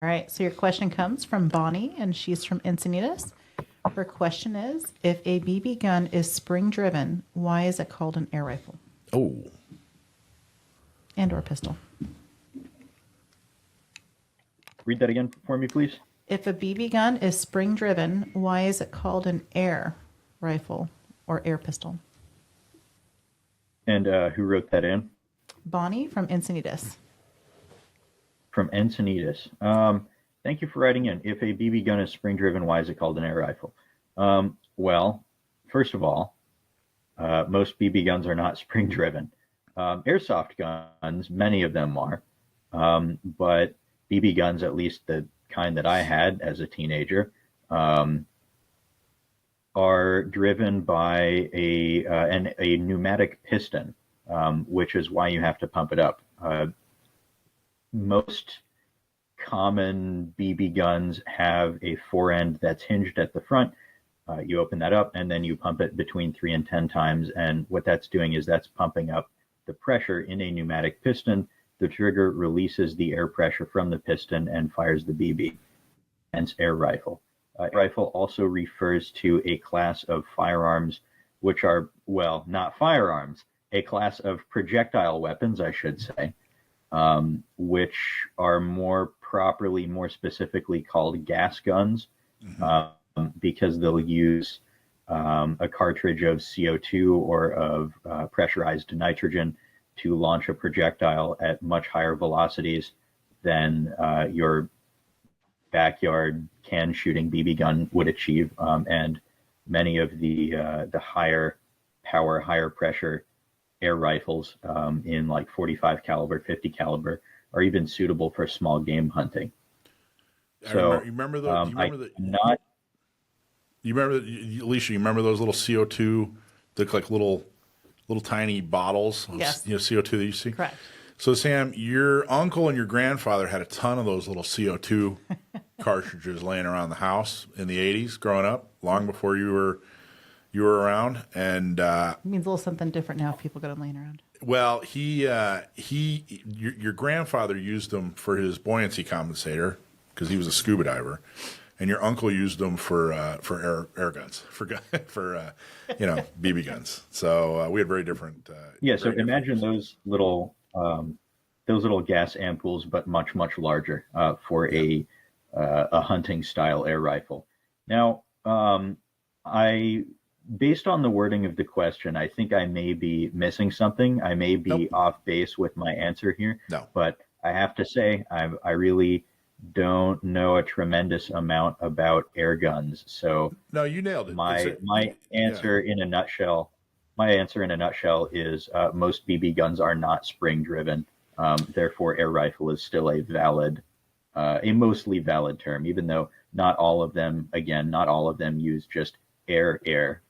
All right, so your question comes from Bonnie, and she's from Encinitas. Her question is, if a BB gun is spring-driven, why is it called an air rifle Oh, and or pistol? Read that again for me, please. If a BB gun is spring-driven, why is it called an air rifle or air pistol? And who wrote that in? Bonnie from Encinitas. From Encinitas. Thank you for writing in. If a BB gun is spring-driven, why is it called an air rifle? Well, first of all, most BB guns are not spring-driven. Airsoft guns, many of them are, but BB guns, at least the kind that I had as a teenager, are driven by a pneumatic piston, which is why you have to pump it up. Most common BB guns have a forend that's hinged at the front. You open that up and then you pump it between 3 and 10 times. And what that's doing is that's pumping up the pressure in a pneumatic piston. The trigger releases the air pressure from the piston and fires the BB, hence air rifle. Rifle also refers to a class of firearms which are, well, not firearms, a class of projectile weapons, I should say, which are more specifically called gas guns, because they'll use a cartridge of CO2 or of pressurized nitrogen to launch a projectile at much higher velocities than your backyard can shooting BB gun would achieve. And many of the higher power, higher pressure air rifles in like 45 caliber, 50 caliber are even suitable for small game hunting. you remember Alicia, you remember those little CO2, look like little tiny bottles of Yes. CO2 that you see? Correct. So, Sam, your uncle and your grandfather had a ton of those little CO2 cartridges laying around the house in the 80s growing up, long before you were around. And It means a little something different now if people got them laying around. well, your grandfather used them for his buoyancy compensator because he was a scuba diver, and your uncle used them for air guns, for BB guns. So we had very different. Yeah, so very imagine different those little gas ampoules, but much, much larger for a hunting style air rifle. Now, based on the wording of the question, I think I may be missing something. I may be Nope. off base with my answer here. No. But I have to say, I really don't know a tremendous amount about air guns. So No, you nailed it. my answer in a nutshell, is most BB guns are not spring driven. Therefore, air rifle is still a mostly valid term, even though not all of them use just air.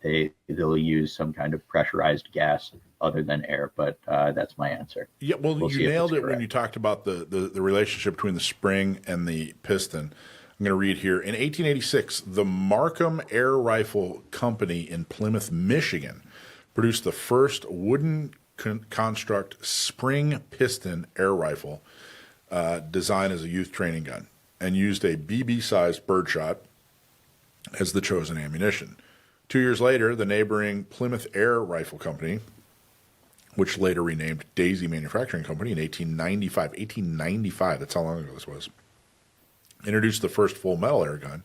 They'll use some kind of pressurized gas other than air, but that's my answer. Yeah, well, We'll see you if nailed it's it when correct. you talked about the relationship between the spring and the piston. I'm going to read here. In 1886, the Markham Air Rifle Company in Plymouth, Michigan, produced the first wooden construct spring piston air rifle designed as a youth training gun and used a BB-sized birdshot as the chosen ammunition. 2 years later, the neighboring Plymouth Air Rifle Company, which later renamed Daisy Manufacturing Company in 1895, that's how long ago this was, introduced the first full metal air gun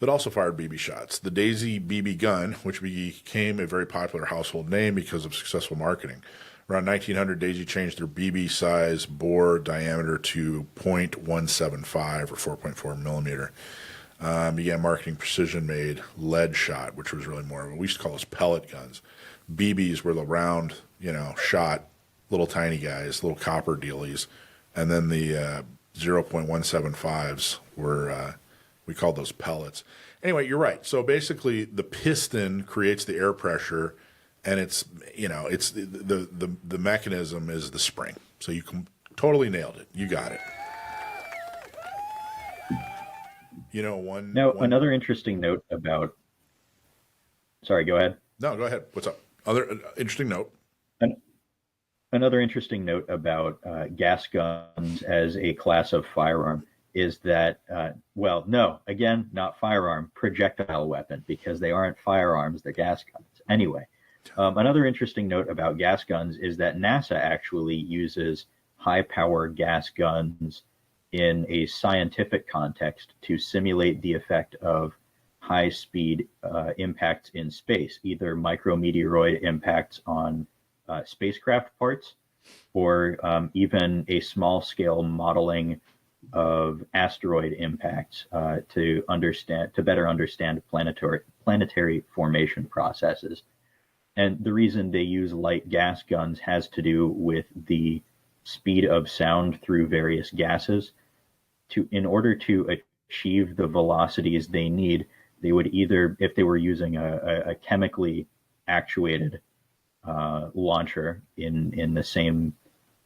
that also fired BB shots. The Daisy BB gun, which became a very popular household name because of successful marketing. Around 1900, Daisy changed their BB size bore diameter to .175 or 4.4 millimeter. Began marketing precision-made lead shot, which was really more of we used to call those pellet guns. BBs were the round, shot, little tiny guys, little copper dealies, and then the 0.175s were we called those pellets. Anyway, you're right. So basically, the piston creates the air pressure, and it's the mechanism is the spring. So you totally nailed it. You got it. Another interesting note about. Sorry, go ahead. No, go ahead. What's up? Other interesting note. Another interesting note about gas guns as a class of firearm is that, well, no, again, not firearm, projectile weapon, because they aren't firearms, they're gas guns. Anyway, another interesting note about gas guns is that NASA actually uses high power gas guns in a scientific context to simulate the effect of high speed impacts in space, either micrometeoroid impacts on spacecraft parts, or even a small scale modeling of asteroid impacts to better understand planetary formation processes. And the reason they use light gas guns has to do with the speed of sound through various gases. In order to achieve the velocities they need, they would either, if they were using a chemically actuated launcher in the same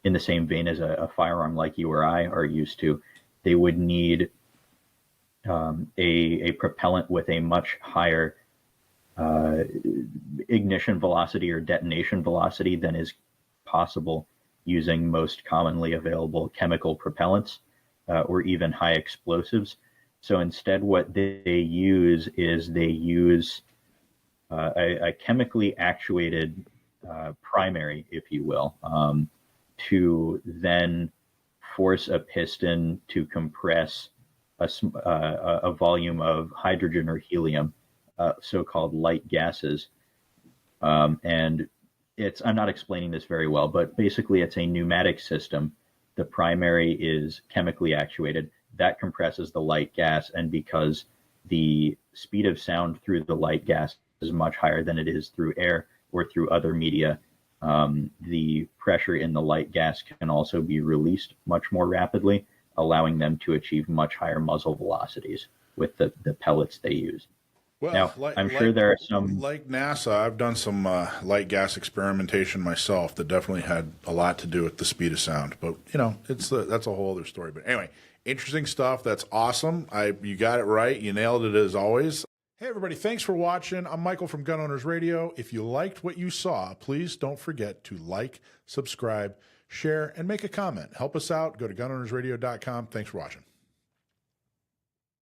vein as a firearm like you or I are used to, they would need a propellant with a much higher ignition velocity or detonation velocity than is possible using most commonly available chemical propellants or even high explosives. So instead, what they use is a chemically actuated primary, if you will, to then force a piston to compress a volume of hydrogen or helium, so-called light gases. And I'm not explaining this very well, but basically it's a pneumatic system. The primary is chemically actuated. That compresses the light gas, and because the speed of sound through the light gas is much higher than it is through air or through other media, the pressure in the light gas can also be released much more rapidly, allowing them to achieve much higher muzzle velocities with the pellets they use. Well, now, I'm sure there are some... Like NASA, I've done some light gas experimentation myself that definitely had a lot to do with the speed of sound. But, that's a whole other story. But anyway, interesting stuff. That's awesome. You got it right. You nailed it as always. Hey, everybody. Thanks for watching. I'm Michael from Gun Owners Radio. If you liked what you saw, please don't forget to like, subscribe, share, and make a comment. Help us out. Go to gunownersradio.com. Thanks for watching.